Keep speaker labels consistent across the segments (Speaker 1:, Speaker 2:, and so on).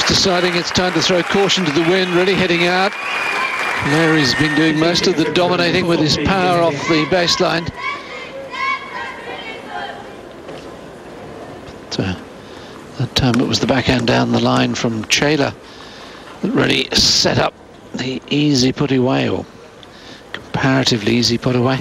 Speaker 1: just deciding it's time to throw caution to the wind, really heading out. Caleri's been doing most of the dominating with his power off the baseline. But, that time it was the backhand down the line from Chela that really set up the easy put away, or comparatively easy put away.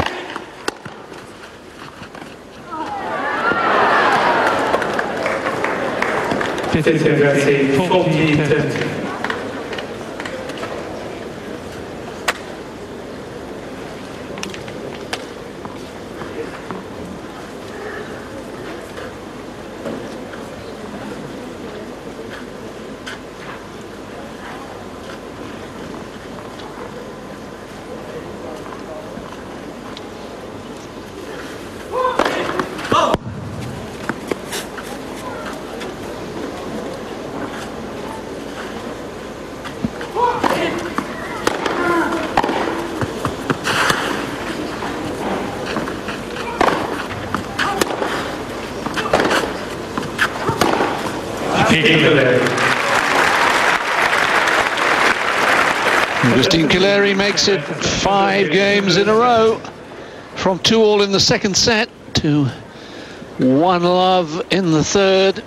Speaker 1: Agustín Calleri makes it 5 games in a row, from 2-all in the second set to 1-love in the third.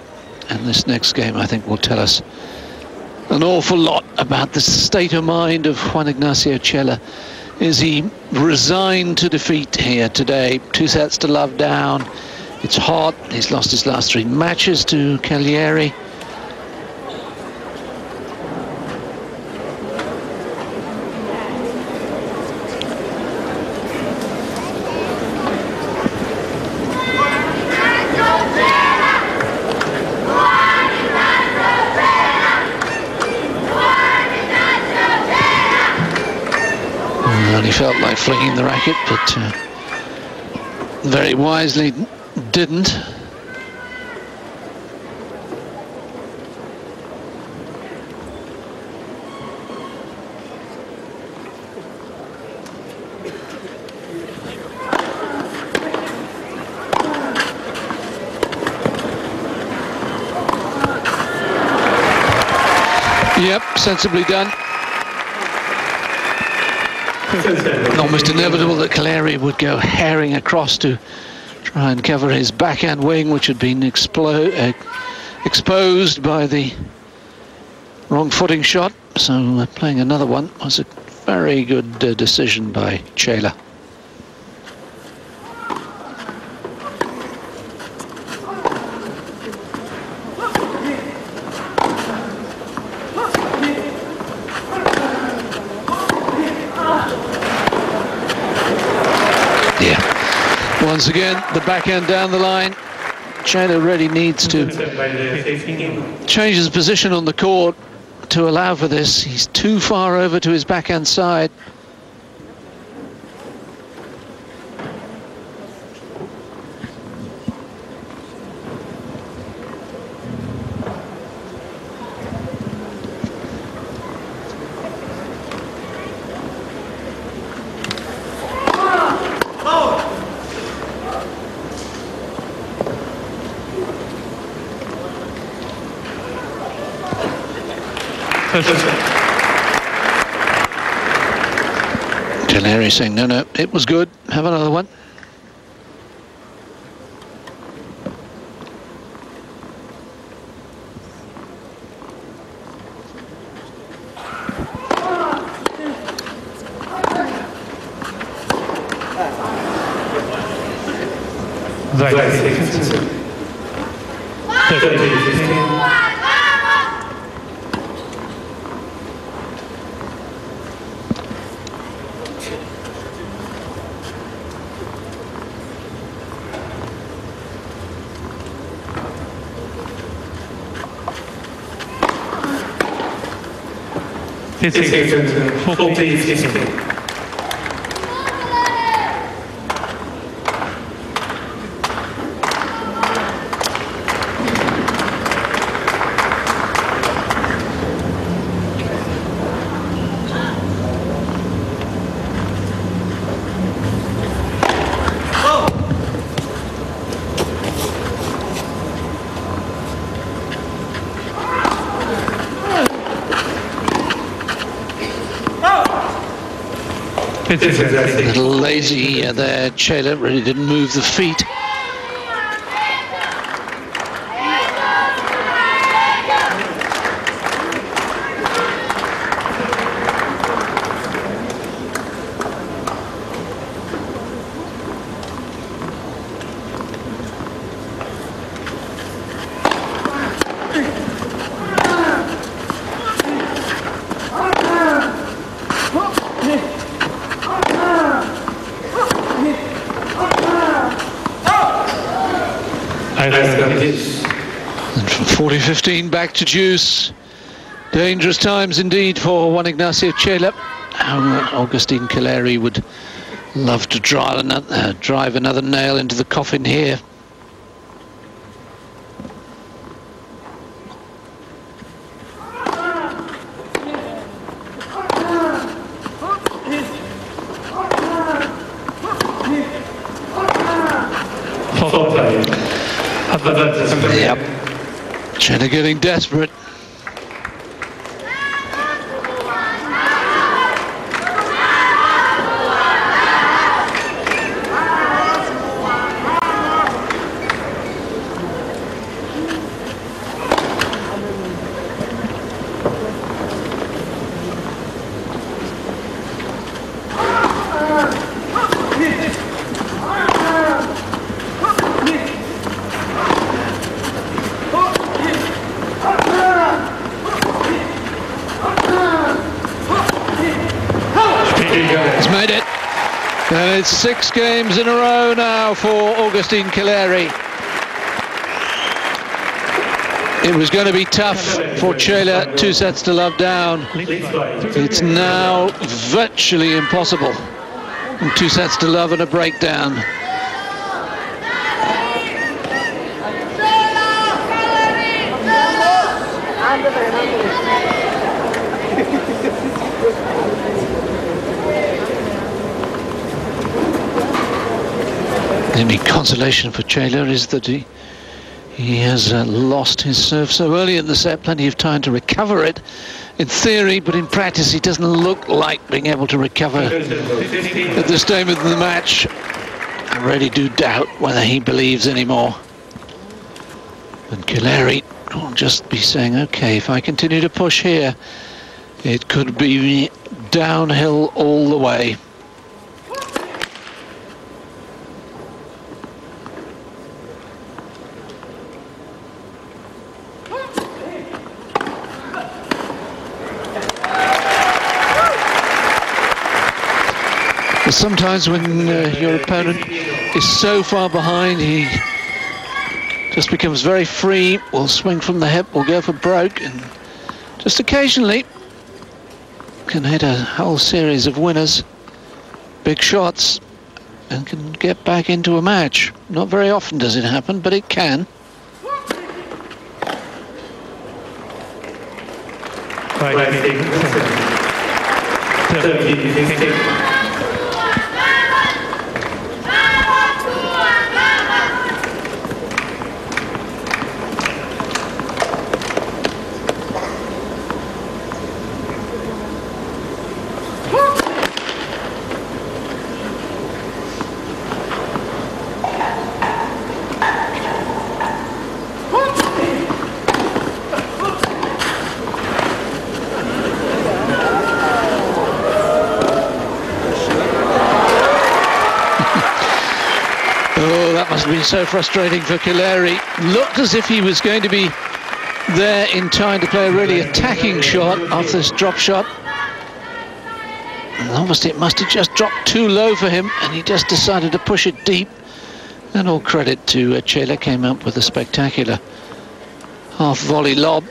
Speaker 1: And this next game, I think, will tell us an awful lot about the state of mind of Juan Ignacio Chela. Is he resigned to defeat here today? 2 sets to love down. It's hot. He's lost his last 3 matches to Calleri. He felt like flinging the racket, but very wisely didn't. Yep, sensibly done. Almost inevitable that Calleri would go herring across to try and cover his backhand wing, which had been exposed by the wrong footing shot. So playing another one was a very good decision by Chela. Once again, the backhand down the line. Chela really needs to change his position on the court to allow for this. He's too far over to his backhand side. Calleri saying, no, it was good. Have another one. A little lazy there, Chela really didn't move the feet. And from 40-15 back to juice. Dangerous times indeed for Juan Ignacio Chela. Agustín Calleri would love to drive another nail into the coffin here. Yep. Chela getting desperate. He's made it. And it's 6 games in a row now for Agustín Calleri. It was going to be tough for Chela, 2-0 down. It's now virtually impossible. 2-0 and a breakdown. The only consolation for Chela is that he has lost his serve so early in the set. Plenty of time to recover it in theory, but in practice he doesn't look like being able to recover at this stage of the match. I really do doubt whether he believes anymore. And Calleri will just be saying, okay, if I continue to push here, it could be downhill all the way. But sometimes when your opponent is so far behind, he just becomes very free, will swing from the hip, will go for broke, and just occasionally can hit a whole series of winners, big shots, and can get back into a match. Not very often does it happen, but it can. Must have been so frustrating for Calleri. Looked as if he was going to be there in time to play a really attacking shot off this drop shot. And obviously it must have just dropped too low for him, and he just decided to push it deep. And all credit to Chela, came up with a spectacular half volley lob.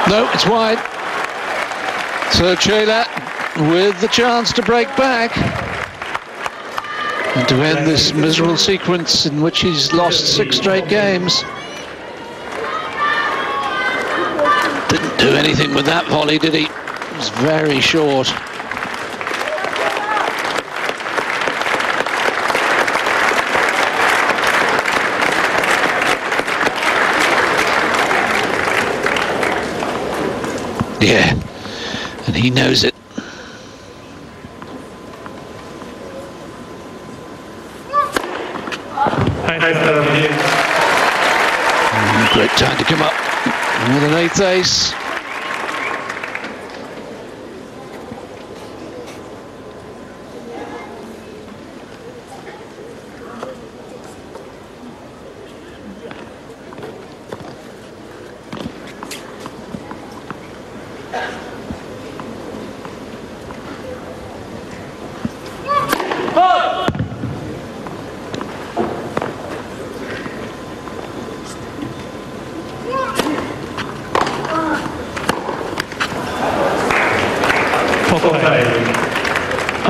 Speaker 1: No, it's wide. So Chela with the chance to break back. And to end this miserable sequence in which he's lost 6 straight games. Didn't do anything with that volley, did he? It was very short. Yeah, and he knows it. Great time to come up with an 8th ace.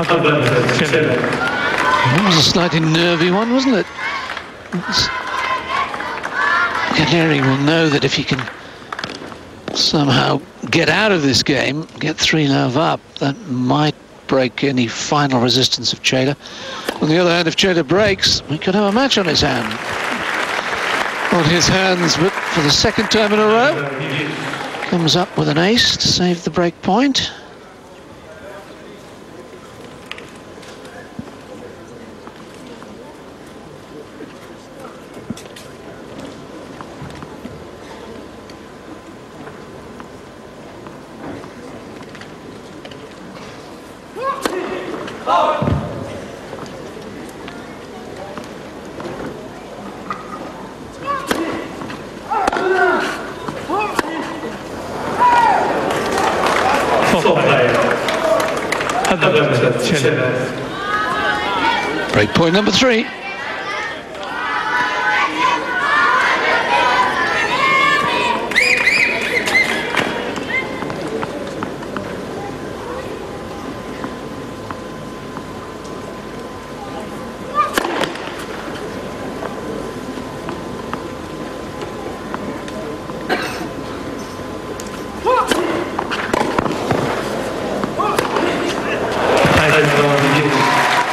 Speaker 1: That was a slightly nervy one, wasn't it? Calleri will know that if he can somehow get out of this game, get 3-love up, that might break any final resistance of Chela. On the other hand, if Chela breaks, we could have a match on his hands, but for the 2nd time in a row, comes up with an ace to save the break point. Break point number 3.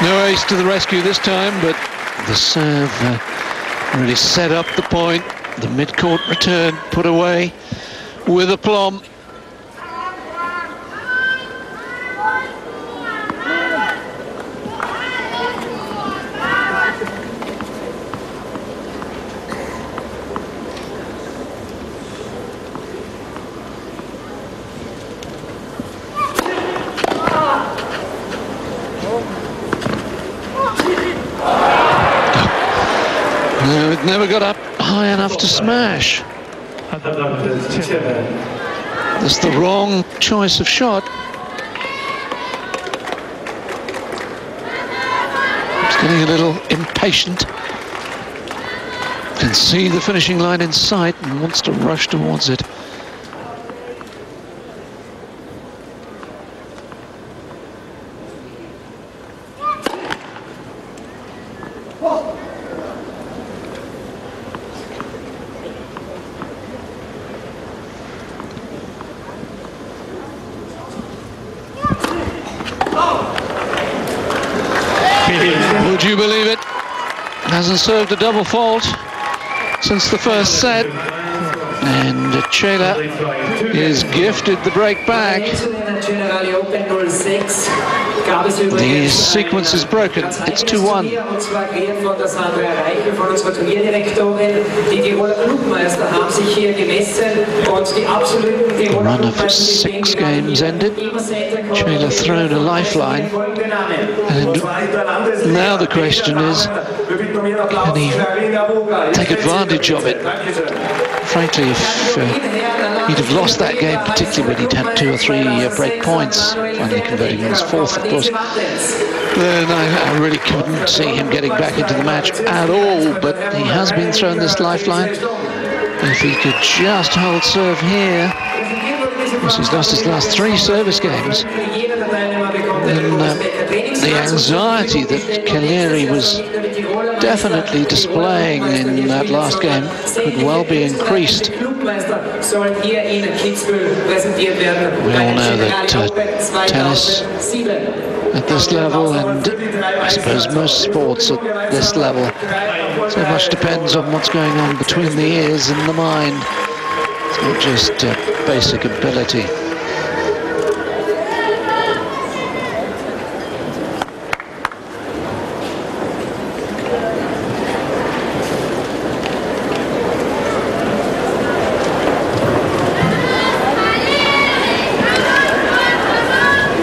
Speaker 1: No ace to the rescue this time, but the serve really set up the point. The mid-court return put away with aplomb. No, it never got up high enough to smash. That's the wrong choice of shot. He's getting a little impatient. Can see the finishing line in sight and wants to rush towards it. Would you believe it? Hasn't served a double fault since the first set, and Chela is gifted the break back. The sequence is broken. It's 2-1. The run of 6 games ended. Chela thrown a lifeline, and now the question is, can he take advantage of it? Frankly, if he'd have lost that game, particularly when he'd had 2 or 3 break points, finally converting on his 4th, of course, then I really couldn't see him getting back into the match at all. But he has been thrown this lifeline. If he could just hold serve here, because he's lost his last 3 service games. the anxiety that Calleri was definitely displaying in that last game could well be increased. We all know that tennis at this level, and I suppose most sports at this level, so much depends on what's going on between the ears and the mind. It's not just basic ability.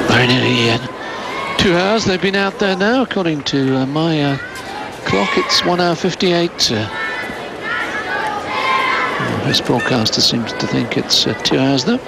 Speaker 1: Very nearly 2 hours they've been out there now, according to my clock. It's 1 hour 58. This broadcaster seems to think it's 2 hours though.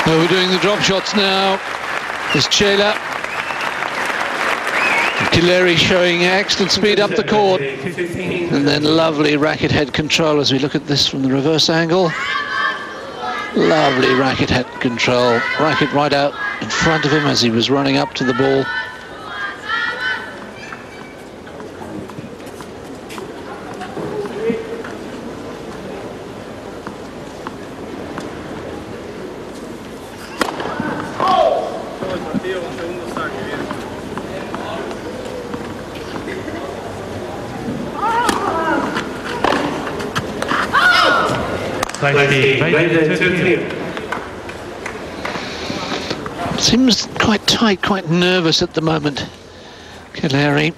Speaker 1: We're doing the drop shots now. There's Chela. Calleri showing excellent speed up the court. And then lovely racket head control as we look at this from the reverse angle. Lovely racket head control. Racket right out in front of him as he was running up to the ball. Seems quite tight, quite nervous at the moment. Calleri,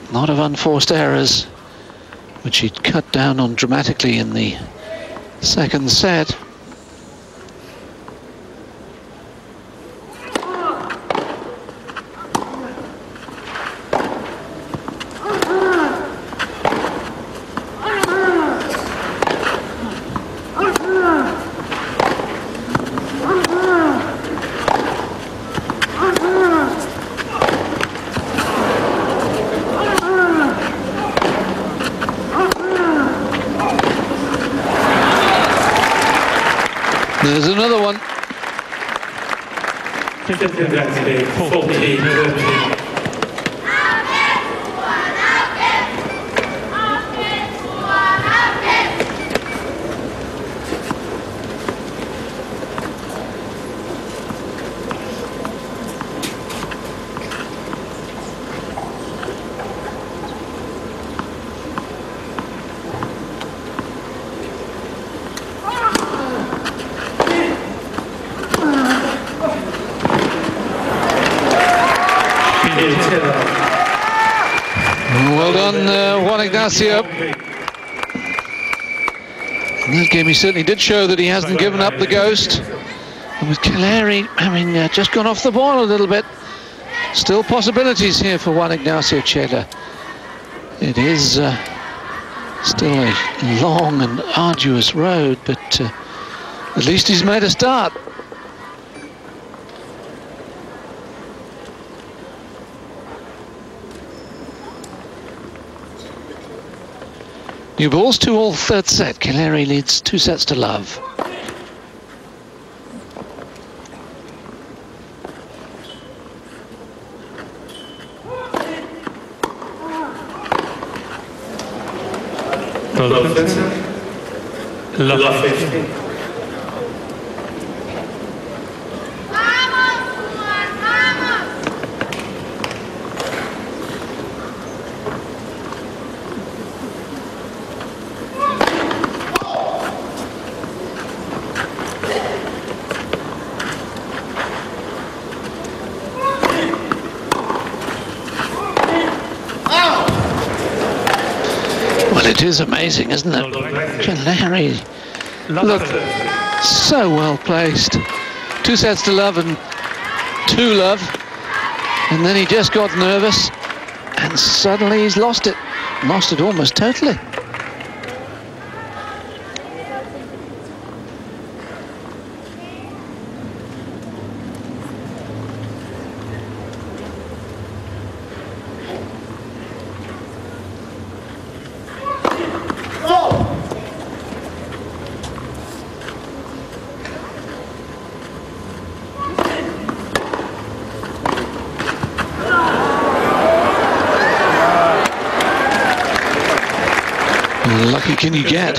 Speaker 1: a lot of unforced errors, which he'd cut down on dramatically in the second set. There's another one. 14. Well done, Juan Ignacio. In that game he certainly did show that he hasn't given up the ghost. And with Calleri having just gone off the ball a little bit, still possibilities here for Juan Ignacio Chela. It is still a long and arduous road, but at least he's made a start. New balls, 2-all, third set. Calleri leads 2-0.
Speaker 2: Love 15.
Speaker 1: Well, it is amazing, isn't it? Calleri looked so well placed. 2-0 and 2-love. And then he just got nervous and suddenly he's lost it. Lost it almost totally. Lucky can you get?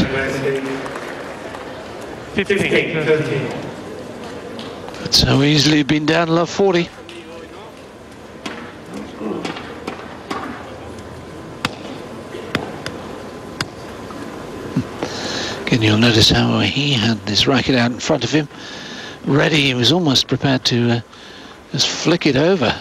Speaker 2: 15.
Speaker 1: But so easily been down love 40. Again, you'll notice how he had this racket out in front of him, ready. He was almost prepared to just flick it over.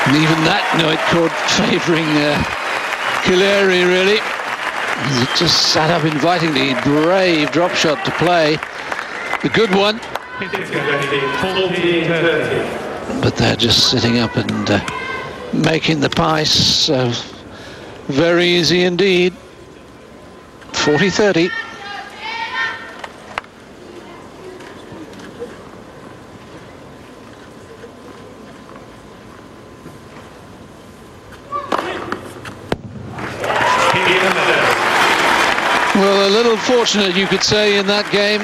Speaker 1: And even that note chord favouring Calleri, really. He just sat up invitingly. Brave drop shot to play. The good one. But they're just sitting up and making the pice. So very easy indeed. 40-30. Well, a little fortunate, you could say, in that game.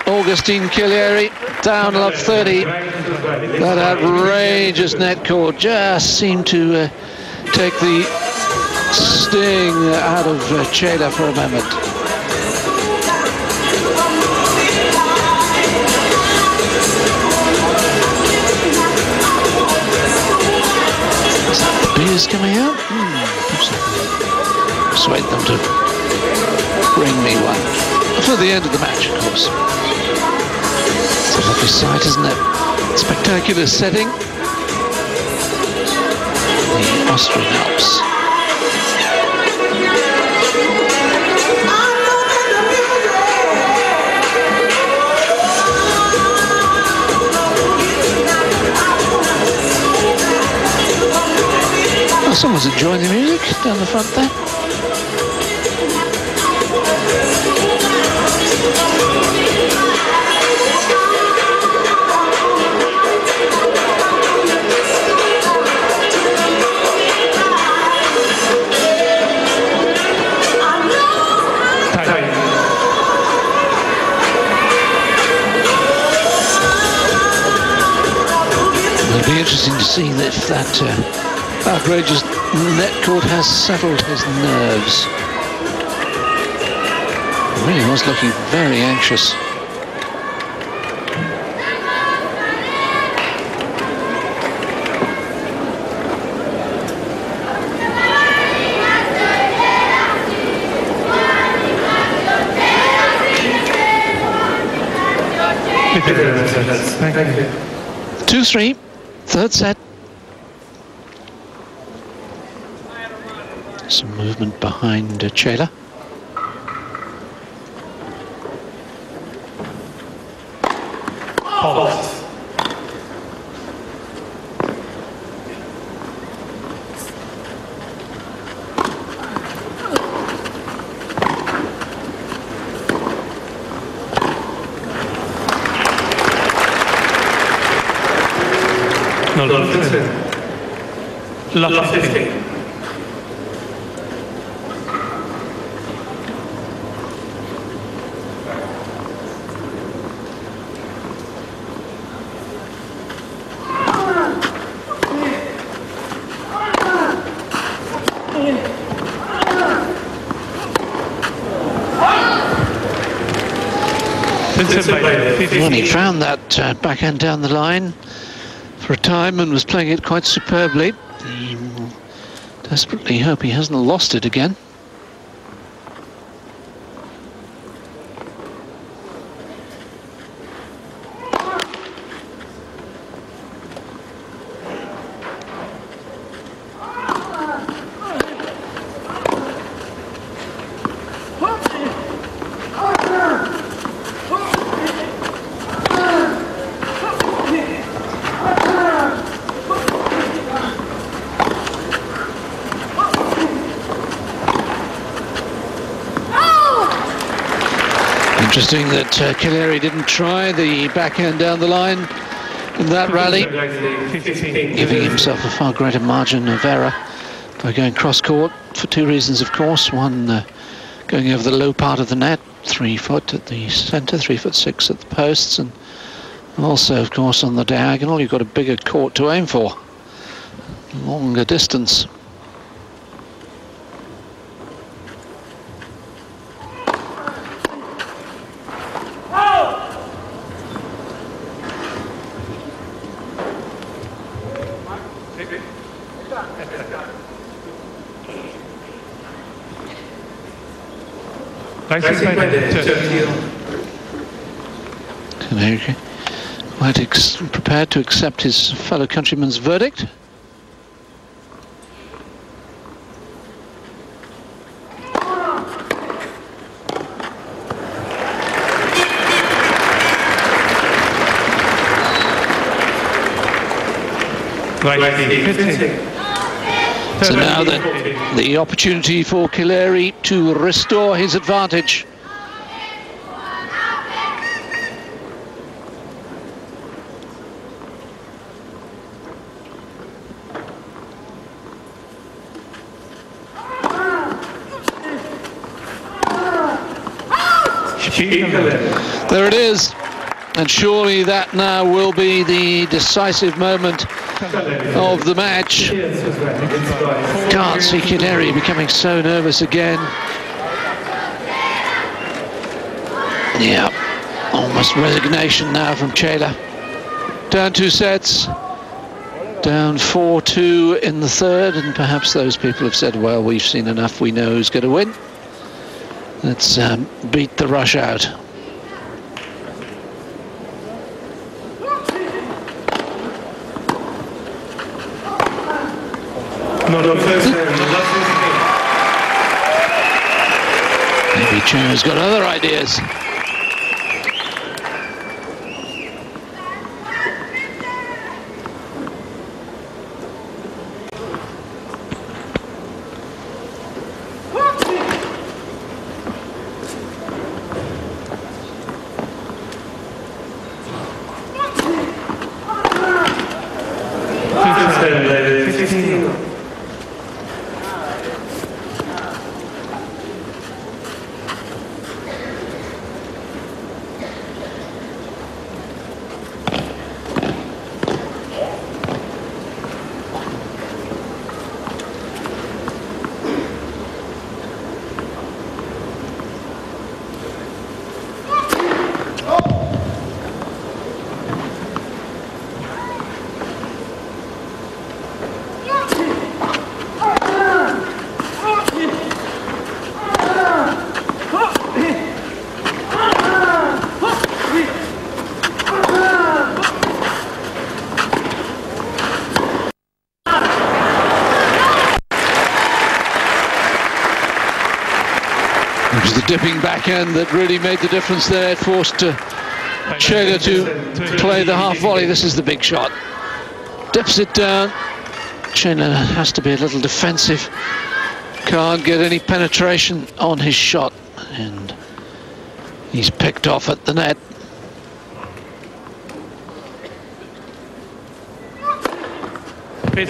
Speaker 1: Agustín Calleri down love 30. That outrageous net cord just seemed to take the sting out of Chela for a moment. Is that the beers coming out? Persuade them to bring me one. For the end of the match, of course. It's a lovely sight, isn't it? Spectacular setting. The Austrian Alps. Oh, someone's enjoying the music down the front there. It'll be interesting to see if that outrageous net court has settled his nerves. He really was looking very anxious.
Speaker 2: Thank you.
Speaker 1: 2-3, third set. Some movement behind Chela.
Speaker 2: Love 15.
Speaker 1: Well, he found that backhand down the line for a time and was playing it quite superbly. He desperately hope he hasn't lost it again. Interesting that Calleri didn't try the backhand down the line in that rally, giving himself a far greater margin of error by going cross-court for two reasons, of course. One, going over the low part of the net, 3 foot at the centre, 3'6" at the posts, and also, of course, on the diagonal, you've got a bigger court to aim for, longer distance. Calleri quite prepared to accept his fellow countryman's verdict. So now the opportunity for Calleri to restore his advantage. There it is, and surely that now will be the decisive moment of the match. Can't see Calleri becoming so nervous again. Yeah, almost resignation now from Chela. Down 2 sets, down 4-2 in the third, and perhaps those people have said, well, we've seen enough, we know who's going to win. Let's beat the rush out. Maybe Chela's got other ideas. It was the dipping backhand that really made the difference there. It forced Chela to play the half volley. This is the big shot. Dips it down. Chela has to be a little defensive. Can't get any penetration on his shot. And he's picked off at the net.
Speaker 2: He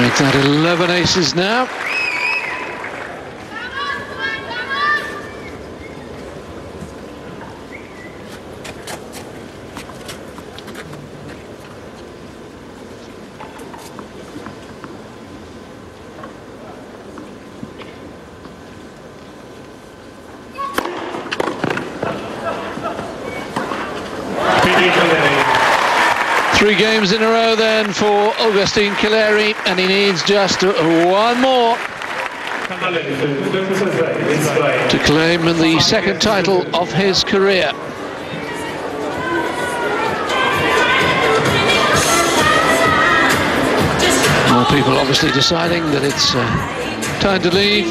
Speaker 2: makes
Speaker 1: that 11 aces now. Three games in a row then for Agustín Calleri, and he needs just one more to claim the second title of his career. More people obviously deciding that it's time to leave.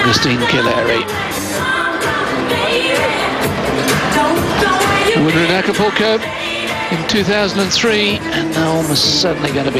Speaker 1: Agustín Calleri, winner in Acapulco in 2003, and now almost certainly going to be